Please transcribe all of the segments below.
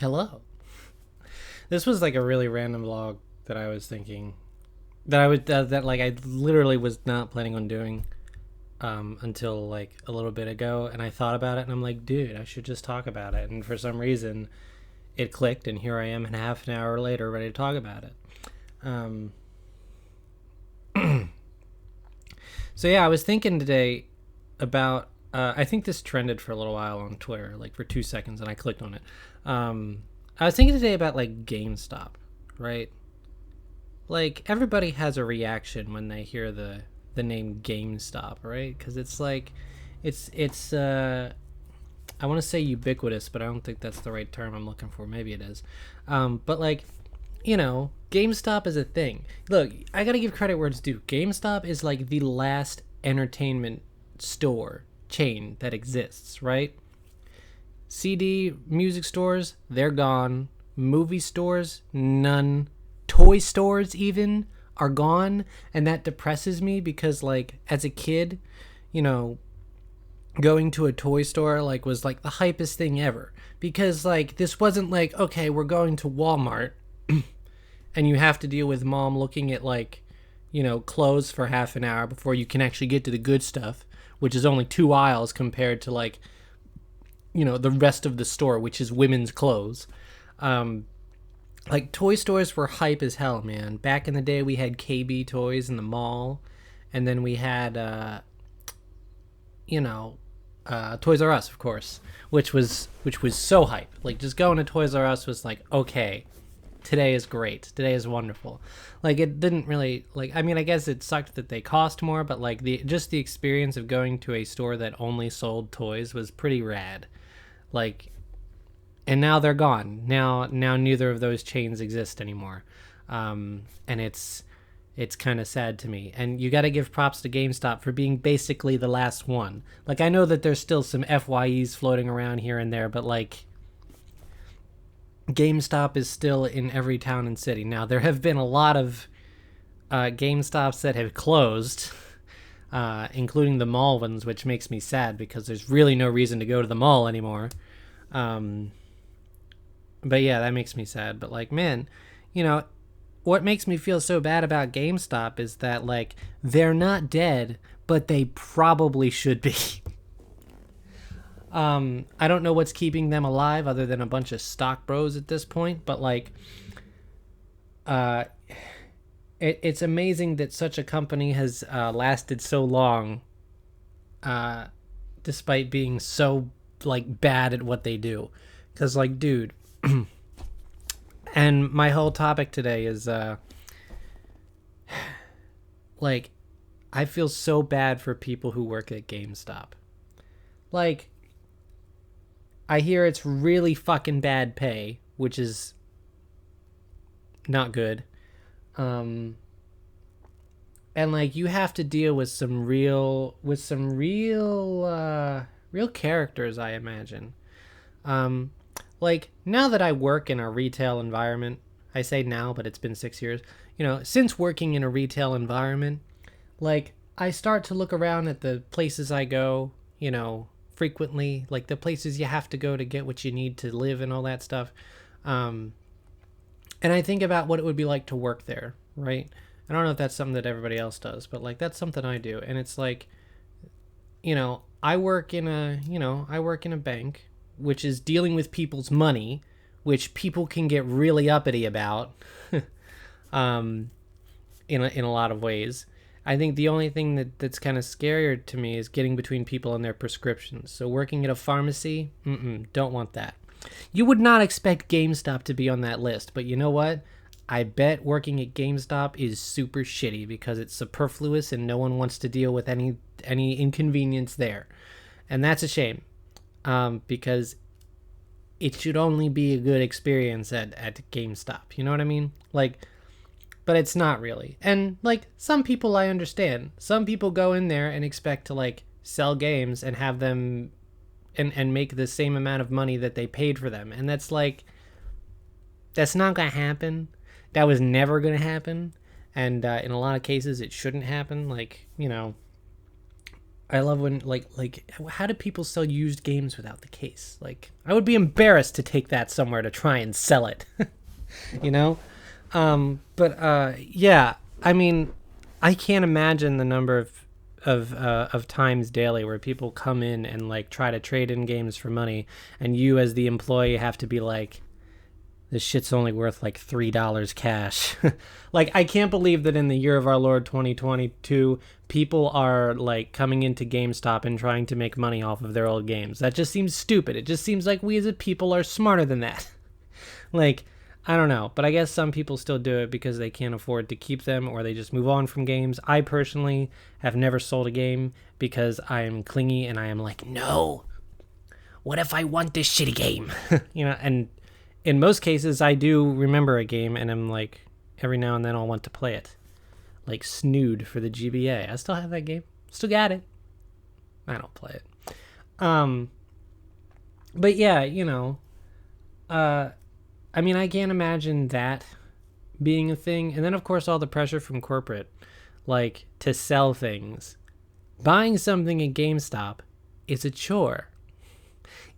Hello. This was like a really random vlog that I was thinking that I would that like I literally was not planning on doing until like a little bit ago, and I thought about it and I'm like, dude, I should just talk about it. And for some reason, it clicked, and here I am, and half an hour later, ready to talk about it. Um, so yeah, I was thinking today about. I think this trended for a little while on Twitter, like for 2 seconds, and I clicked on it. I was thinking today about like GameStop, right? Like everybody has a reaction when they hear the name GameStop, right? Because it's like, it's I want to say ubiquitous, but I don't think that's the right term I'm looking for. Maybe it is, but like, GameStop is a thing. Look, I gotta give credit where it's due. GameStop is like the last entertainment store chain that exists, right? CD music stores, they're gone. Movie stores, none. Toy stores even are gone, and that depresses me because like as a kid, you know, going to a toy store like was like the hypest thing ever, because like this wasn't like, okay, we're going to Walmart and you have to deal with mom looking at like, clothes for half an hour before you can actually get to the good stuff, which is only 2 aisles compared to like, the rest of the store, which is women's clothes. Like toy stores were hype as hell, man. Back in the day, we had KB toys in the mall, and then we had, Toys R Us, of course, which was so hype. Like just going to Toys R Us was like, okay, today is great. Today is wonderful. Like it didn't really like. I mean, I guess it sucked that they cost more, but like the experience of going to a store that only sold toys was pretty rad. Like, and now they're gone. Now neither of those chains exist anymore, and it's kind of sad to me. And you got to give props to GameStop for being basically the last one. Like I know that there's still some FYEs floating around here and there, but like GameStop is still in every town and city. Now there have been a lot of GameStops that have closed. Including the mall ones, which makes me sad because there's really no reason to go to the mall anymore. Um, but yeah, that makes me sad. But like, man, what makes me feel so bad about GameStop is that like they're not dead, but they probably should be. I don't know what's keeping them alive other than a bunch of stock bros at this point, but like, uh, it's amazing that such a company has lasted so long, uh, despite being so like bad at what they do. Because like, dude, and my whole topic today is like, I feel so bad for people who work at GameStop. Like, I hear it's really fucking bad pay, which is not good. And like you have to deal with some real characters, I imagine. Like now that I work in a retail environment, I say now, but it's been 6 years. Since working in a retail environment, like I start to look around at the places I go, frequently, like the places you have to go to get what you need to live and all that stuff. And I think about what it would be like to work there, right? I don't know if that's something that everybody else does, but like that's something I do. And it's like, I work in a bank, which is dealing with people's money, which people can get really uppity about, in a lot of ways. I think the only thing that's kind of scarier to me is getting between people and their prescriptions. So working at a pharmacy, don't want that. You would not expect GameStop to be on that list, but you know what? I bet working at GameStop is super shitty because it's superfluous and no one wants to deal with any inconvenience there. And that's a shame, because it should only be a good experience at GameStop. You know what I mean? Like, but it's not really. And like some people I understand. Some people go in there and expect to like sell games and have them and make the same amount of money that they paid for them. And that's like, that's not going to happen. That was never going to happen. And in a lot of cases, it shouldn't happen. Like, I love when like how do people sell used games without the case? Like I would be embarrassed to take that somewhere to try and sell it. you know? But yeah, I mean, I can't imagine the number of times daily where people come in and like try to trade in games for money, and you as the employee have to be like, this shit's only worth like $3 cash. Like, I can't believe that in the year of our Lord 2022, people are like coming into GameStop and trying to make money off of their old games. That just seems stupid. It just seems like we as a people are smarter than that. Like, I don't know, but I guess some people still do it because they can't afford to keep them, or they just move on from games. I personally have never sold a game because I am clingy and I am like, no, what if I want this shitty game? And in most cases I do remember a game and I'm like, every now and then I'll want to play it. Like Snood for the GBA. I still have that game. Still got it. I don't play it. But yeah, I mean, I can't imagine that being a thing. And then, of course, all the pressure from corporate, like, to sell things. Buying something at GameStop is a chore.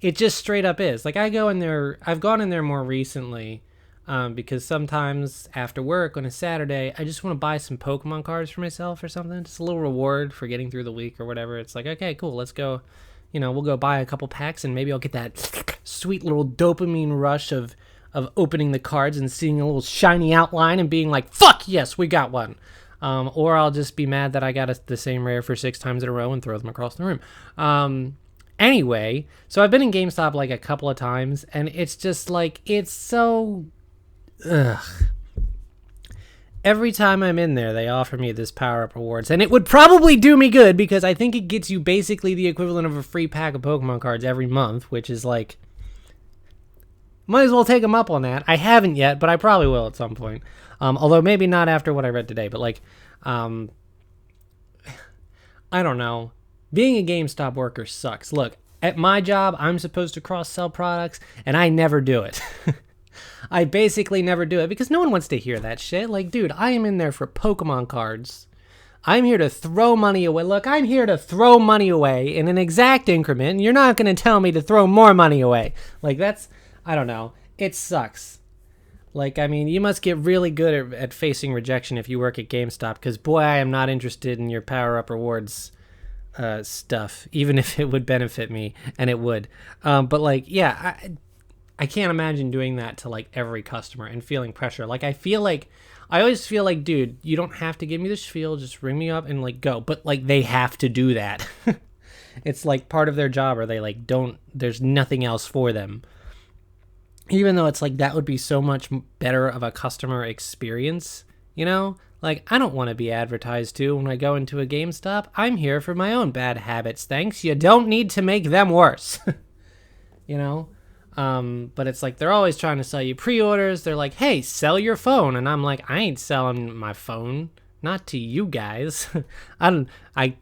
It just straight up is. Like, I've gone in there more recently because sometimes after work on a Saturday, I just want to buy some Pokemon cards for myself or something. Just a little reward for getting through the week or whatever. It's like, okay, cool, let's go. We'll go buy a couple packs and maybe I'll get that sweet little dopamine rush of opening the cards and seeing a little shiny outline and being like, fuck yes, we got one. Or I'll just be mad that I got the same rare for 6 times in a row and throw them across the room. Anyway, so I've been in GameStop like a couple of times, and it's just like, it's so... Ugh. Every time I'm in there, they offer me this power-up rewards, and it would probably do me good because I think it gets you basically the equivalent of a free pack of Pokemon cards every month, which is like... Might as well take them up on that. I haven't yet, but I probably will at some point. Although maybe not after what I read today, but like... I don't know. Being a GameStop worker sucks. Look, at my job, I'm supposed to cross-sell products, and I never do it. I basically never do it because no one wants to hear that shit. Like, dude, I am in there for Pokemon cards. I'm here to throw money away. Look, I'm here to throw money away in an exact increment, and you're not going to tell me to throw more money away. Like, that's, I don't know. It sucks. Like, I mean, you must get really good at facing rejection if you work at GameStop, because, boy, I am not interested in your power-up rewards stuff, even if it would benefit me, and it would. But, like, yeah, I can't imagine doing that to, like, every customer and feeling pressure. Like, I always feel like, dude, you don't have to give me the spiel, just ring me up and, like, go. But, like, they have to do that. It's, like, part of their job, or they, like, there's nothing else for them. Even though it's, like, that would be so much better of a customer experience, Like, I don't want to be advertised to when I go into a GameStop. I'm here for my own bad habits, thanks. You don't need to make them worse. But it's like they're always trying to sell you pre-orders. They're like, hey, sell your phone. And I'm like, I ain't selling my phone. Not to you guys. I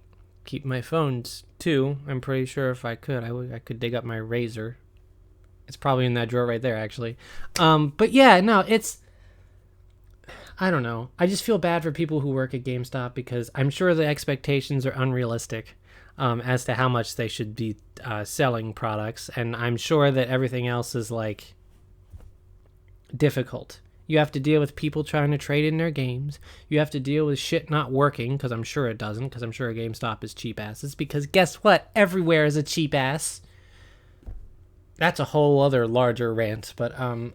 keep my phones too. I'm pretty sure if I could, I could dig up my razor. It's probably in that drawer right there, actually. But yeah, no, I don't know. I just feel bad for people who work at GameStop because I'm sure the expectations are unrealistic as to how much they should be selling products. And I'm sure that everything else is, like, difficult. You have to deal with people trying to trade in their games. You have to deal with shit not working, because I'm sure it doesn't, because I'm sure a GameStop is cheap asses. Because guess what? Everywhere is a cheap ass. That's a whole other larger rant, but I'm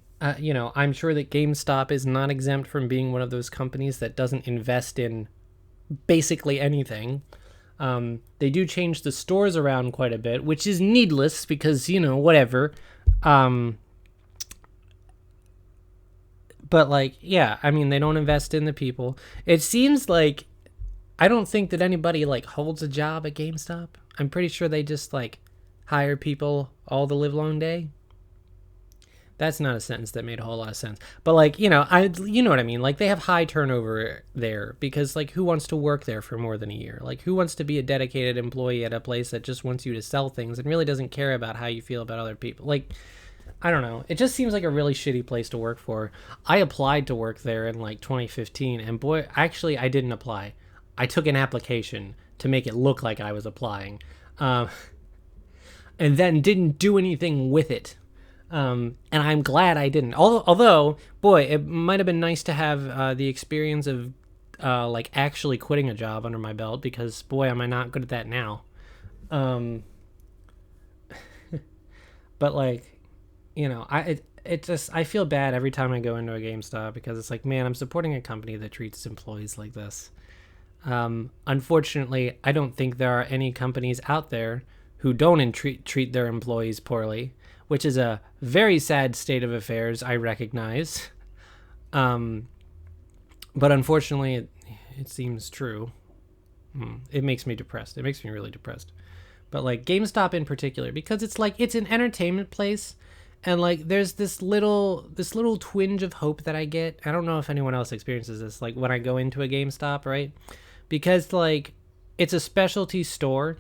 sure that GameStop is not exempt from being one of those companies that doesn't invest in basically anything. They do change the stores around quite a bit, which is needless because, whatever. But, like, yeah, I mean, they don't invest in the people. It seems like, I don't think that anybody, like, holds a job at GameStop. I'm pretty sure they just, like, hire people all the live long day. That's not a sentence that made a whole lot of sense. But, like, you know what I mean? Like, they have high turnover there because, like, who wants to work there for more than a year? Like, who wants to be a dedicated employee at a place that just wants you to sell things and really doesn't care about how you feel about other people? Like, I don't know. It just seems like a really shitty place to work for. I applied to work there in, like, 2015, and boy, actually, I didn't apply. I took an application to make it look like I was applying, um, and then didn't do anything with it. And I'm glad I didn't. Although, boy, it might have been nice to have the experience of like actually quitting a job under my belt, because boy, am I not good at that now. Um, but like, it just, I feel bad every time I go into a GameStop, because it's like, man, I'm supporting a company that treats employees like this. Unfortunately, I don't think there are any companies out there who don't treat their employees poorly, which is a very sad state of affairs, I recognize. Um, but unfortunately, it seems true. It makes me depressed. It makes me really depressed. But like GameStop in particular, because it's like, it's an entertainment place, and like there's this little twinge of hope that I get. I don't know if anyone else experiences this, like when I go into a GameStop, right? Because like it's a specialty store,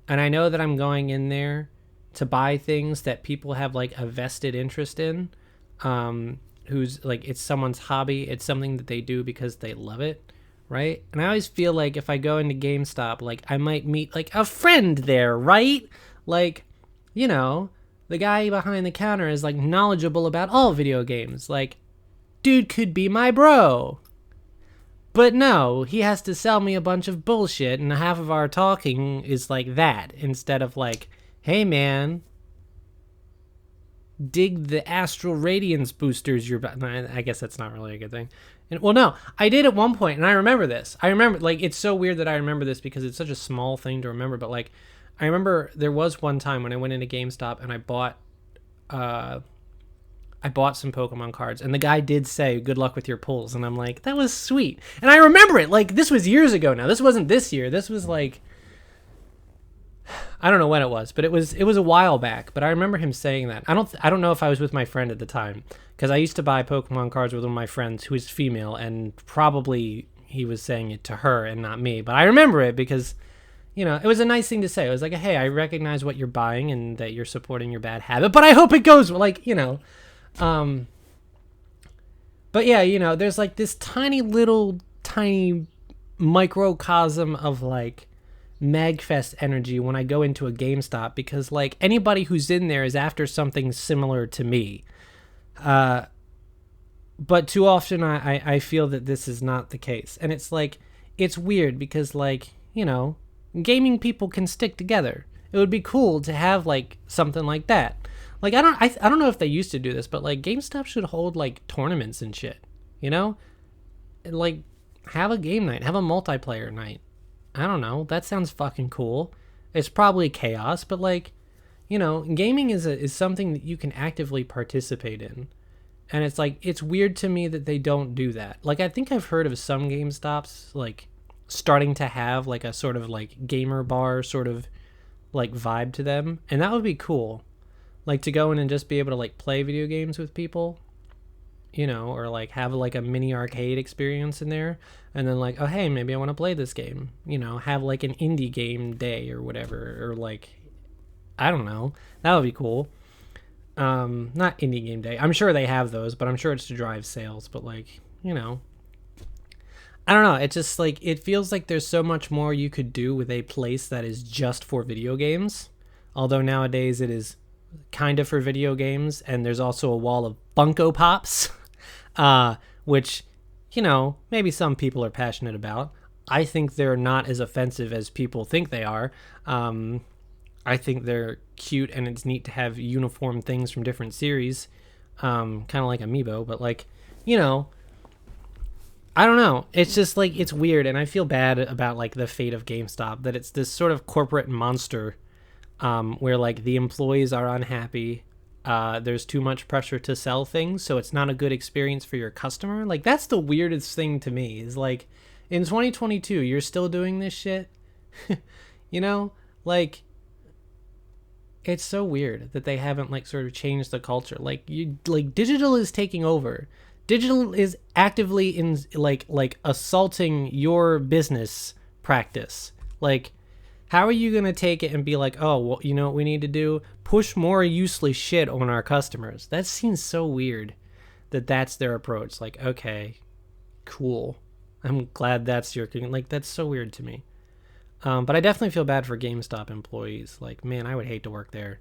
and I know that I'm going in there to buy things that people have like a vested interest in, who's like, it's someone's hobby, it's something that they do because they love it, right? And I always feel like if I go into GameStop, like I might meet like a friend there, right? Like, the guy behind the counter is like knowledgeable about all video games. Like, dude could be my bro. But no, he has to sell me a bunch of bullshit, and half of our talking is like that, instead of like, hey man, dig the astral radiance boosters you're about. I guess that's not really a good thing. And, well, no, I did at one point, and I remember this. I remember, like, it's so weird that I remember this because it's such a small thing to remember, but like, I remember there was one time when I went into GameStop and I bought some Pokemon cards, and the guy did say, good luck with your pulls, and I'm like, that was sweet. And I remember it, like, this was years ago now. This wasn't this year. This was like, I don't know when it was, but it was a while back. But I remember him saying that. I don't know if I was with my friend at the time, because I used to buy Pokemon cards with one of my friends who is female, and probably he was saying it to her and not me. But I remember it because, it was a nice thing to say. It was like, hey, I recognize what you're buying and that you're supporting your bad habit, but I hope it goes, like, but yeah, there's like this tiny microcosm of like Magfest energy when I go into a GameStop, because like anybody who's in there is after something similar to me. But too often I feel that this is not the case. And it's like, it's weird because like, gaming people can stick together. It would be cool to have like something like that. Like, I don't know if they used to do this, but like GameStop should hold like tournaments and shit, And, like, have a game night, have a multiplayer night. I don't know. That sounds fucking cool. It's probably chaos, but like, gaming is something that you can actively participate in. And it's like, it's weird to me that they don't do that. Like, I think I've heard of some GameStops like starting to have like a sort of like gamer bar sort of like vibe to them, and that would be cool. Like to go in and just be able to like play video games with people, or like have like a mini arcade experience in there, and then like, oh hey, maybe I want to play this game, have like an indie game day or whatever, or like, I don't know, that would be cool. Not indie game day, I'm sure they have those, but I'm sure it's to drive sales, but like, I don't know, it's just like, it feels like there's so much more you could do with a place that is just for video games, although nowadays it is kind of for video games, and there's also a wall of Funko Pops, which, maybe some people are passionate about. I think they're not as offensive as people think they are. I think they're cute, and it's neat to have uniform things from different series, kind of like Amiibo, but like, I don't know. It's just like, it's weird, and I feel bad about like the fate of GameStop, that it's this sort of corporate monster, where like the employees are unhappy. There's too much pressure to sell things, so it's not a good experience for your customer. Like, that's the weirdest thing to me, is like, in 2022, you're still doing this shit. Like, it's so weird that they haven't like sort of changed the culture. Like, digital is taking over. Digital is actively in like assaulting your business practice. Like, how are you going to take it and be like, oh, well, you know what we need to do? Push more useless shit on our customers. That seems so weird that that's their approach. Like, okay, cool. I'm glad that's your thing. Like, that's so weird to me. But I definitely feel bad for GameStop employees. Like, man, I would hate to work there.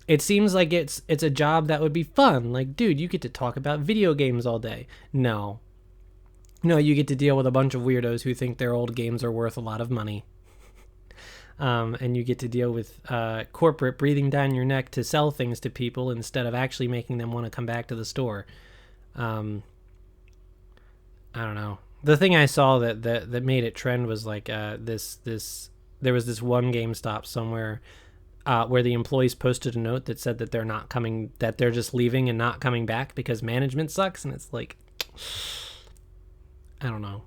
It seems like it's a job that would be fun. Like, dude, you get to talk about video games all day. No. No, you get to deal with a bunch of weirdos who think their old games are worth a lot of money. And you get to deal with corporate breathing down your neck to sell things to people instead of actually making them want to come back to the store. I don't know. The thing I saw that made it trend was like this there was this one GameStop somewhere where the employees posted a note that said that they're not coming, that they're just leaving and not coming back because management sucks. And it's like, I don't know.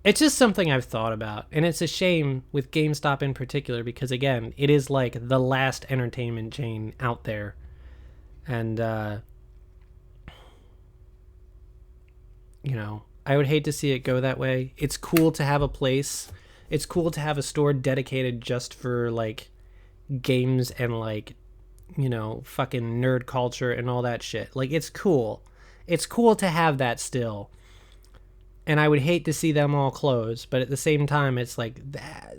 It's just something I've thought about, and it's a shame with GameStop in particular because, again, it is like the last entertainment chain out there, and I would hate to see it go that way. It's cool to have a place. It's cool to have a store dedicated just for like games and like fucking nerd culture and all that shit. Like, it's cool. It's cool to have that still. And I would hate to see them all close, but at the same time, it's like, that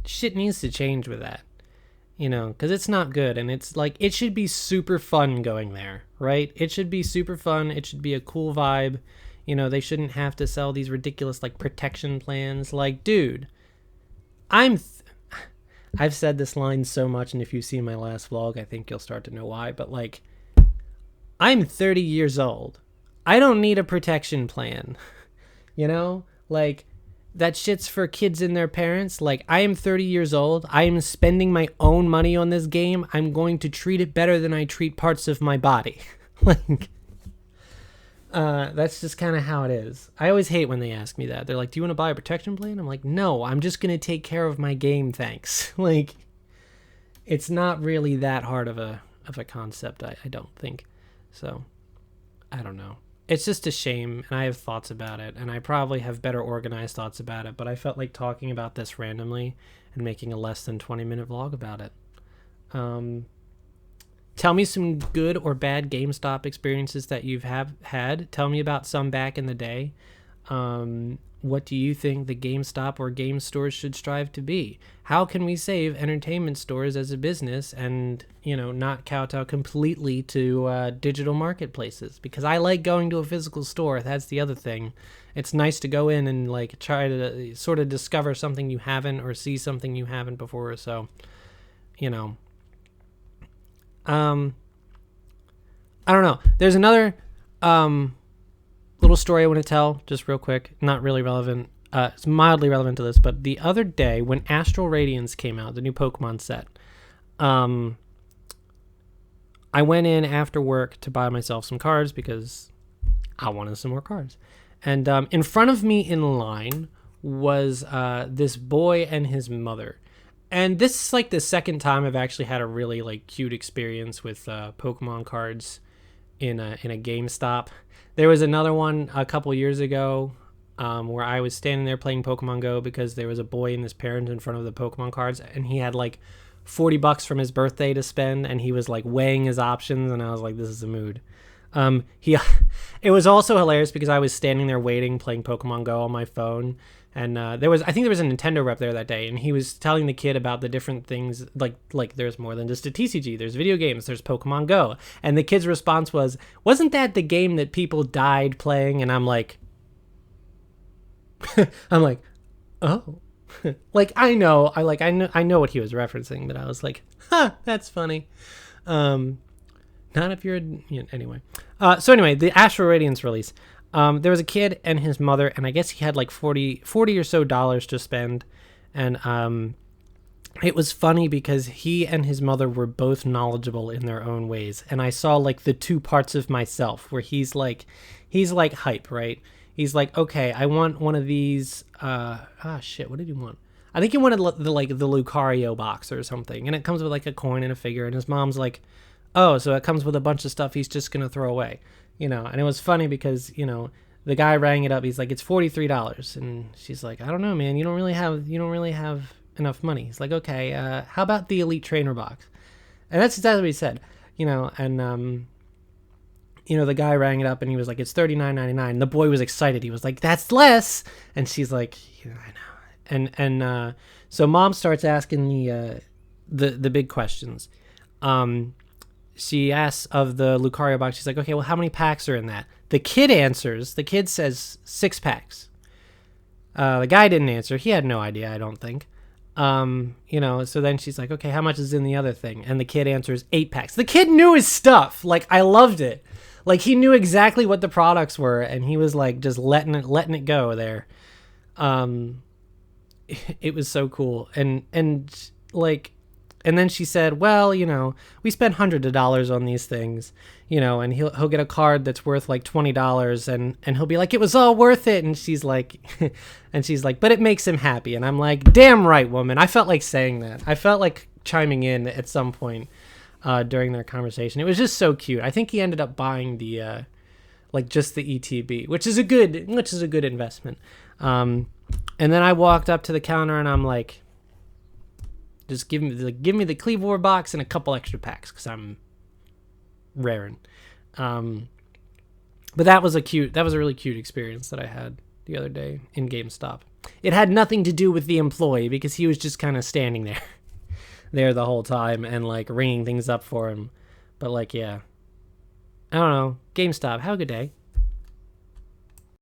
shit needs to change with that, because it's not good. And it's like, it should be super fun going there, right? It should be super fun. It should be a cool vibe. They shouldn't have to sell these ridiculous like protection plans. Like, dude, I've said this line so much, and if you've seen my last vlog, I think you'll start to know why. But like, I'm 30 years old. I don't need a protection plan. Like, that shit's for kids and their parents. Like, I am 30 years old. I am spending my own money on this game. I'm going to treat it better than I treat parts of my body. Like, that's just kind of how it is. I always hate when they ask me that. They're like, do you want to buy a protection plan? I'm like, no, I'm just going to take care of my game, thanks. Like, it's not really that hard of a concept, I don't think. So, I don't know. It's just a shame, and I have thoughts about it, and I probably have better organized thoughts about it, but I felt like talking about this randomly and making a less than 20-minute vlog about it. Tell me some good or bad GameStop experiences that you've had. Tell me about some back in the day. What do you think the GameStop or game stores should strive to be? How can we save entertainment stores as a business and, not kowtow completely to digital marketplaces? Because I like going to a physical store. That's the other thing. It's nice to go in and like try to sort of discover something you haven't or see something you haven't before. So, I don't know. There's another little story I want to tell, just real quick. Not really relevant. It's mildly relevant to this, but the other day when Astral Radiance came out, the new Pokemon set, I went in after work to buy myself some cards because I wanted some more cards. And in front of me in line was this boy and his mother. And this is like the second time I've actually had a really like cute experience with Pokemon cards in a GameStop. There was another one a couple years ago where I was standing there playing Pokemon Go because there was a boy and his parents in front of the Pokemon cards, and he had like $40 from his birthday to spend, and he was like weighing his options, and I was like, this is a mood. It was also hilarious because I was standing there waiting, playing Pokemon Go on my phone, and I think there was a Nintendo rep there that day, and he was telling the kid about the different things, like there's more than just a TCG, there's video games, there's Pokemon Go, and the kid's response was, wasn't that the game that people died playing? And I'm like, oh, like, I know what he was referencing, but I was like, that's funny. Not if you're, anyway. So anyway, the Astral Radiance release. There was a kid and his mother, and I guess he had like 40 or so dollars to spend. And it was funny because he and his mother were both knowledgeable in their own ways. And I saw like the two parts of myself where he's like hype, right? He's like, okay, I want one of these. Shit, what did he want? I think he wanted the Lucario box or something. And it comes with like a coin and a figure. And his mom's like, oh, so it comes with a bunch of stuff he's just going to throw away. And it was funny because, the guy rang it up. He's like, it's $43. And she's like, I don't know, man. You don't really have enough money. He's like, okay, how about the Elite Trainer box? And that's exactly what he said, and, the guy rang it up and he was like, it's $39.99. The boy was excited. He was like, that's less. And she's like, I know. And so mom starts asking the big questions. She asks of the Lucario box. She's like, okay, well, how many packs are in that? The kid answers. The kid says 6 packs. The guy didn't answer. He had no idea, I don't think. So then she's like, okay, how much is in the other thing? And the kid answers 8 packs. The kid knew his stuff. Like, I loved it. Like, he knew exactly what the products were, and he was like just letting it go there. It was so cool. And then she said, well, we spent hundreds of dollars on these things, and he'll get a card that's worth like $20, and he'll be like, it was all worth it. And she's like, but it makes him happy. And I'm like, damn right, woman. I felt like saying that. I felt like chiming in at some point during their conversation. It was just so cute. I think he ended up buying the just the ETB, which is a good investment. And then I walked up to the counter and I'm like, just give me the Cleavor box and a couple extra packs because I'm raring. But that was a really cute experience that I had the other day in GameStop. It had nothing to do with the employee because he was just kind of standing there the whole time and like ringing things up for him. But like, yeah, I don't know. GameStop, have a good day.